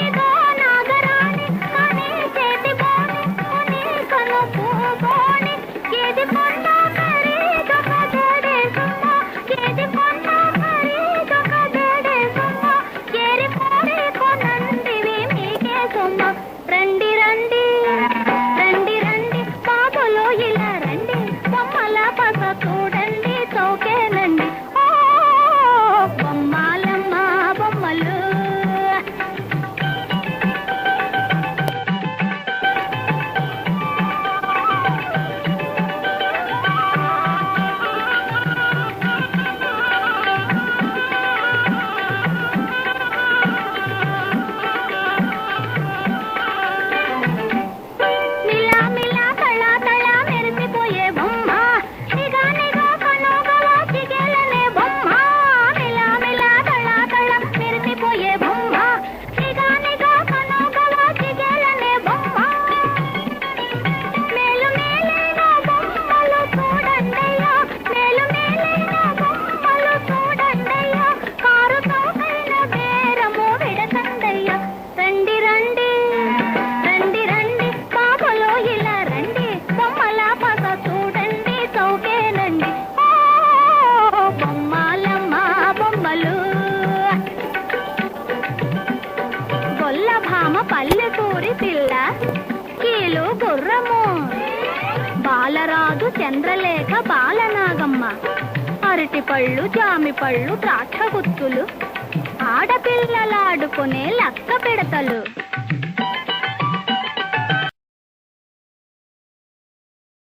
ఇదో నాగరాణి కని చేతి బోని కొని కను పూబోని ఏది పొందా ఖరీదొక జడేసుమ్మ ఏది పొందా ఖరీదొక జడేసుమ్మ ఏరి పోరి కొనందివి మీకే సొమ్మ రండి రండి రండి రండి బాబులో ఇలా రండి బొమ్మల పస చూడండి చౌకేనండి ఓ బొమ్మలమ్మ బొమ్మలు మిలా మిలా తళా తళా మెరిసిపోయే బొమ్మ నిగా నిగా కనుగవా చిగేలనే బొమ్మ మిలా మిలా తళా తళా మెరిసిపోయే బొమ్మ నిగా నిగా కనుగవా చిగేలనే బొమ్మ మేలు మేలైన బొమ్మలు చూడండయ్యా మేలు మేలైన బొమ్మలు చూడండయ్యా కారు చౌకైన బేరము విడకండయ్యా రండి రండి రండి రండి బాబులో ఇలా రండి బొమ్మల పస చూడండి చౌకేనండి ఓ బొమ్మలమ్మ బొమ్మలు గొల్ల భామ పల్లెటూరి పిల్ల కీలు గుర్రము బాలరాజు చంద్రలేఖ బాలనాగమ్మ అరటి పళ్ళు జామి పళ్ళు ద్రాక్ష గుత్తులు ఆడపిల్లలాడుకునే లక్క పిడతలు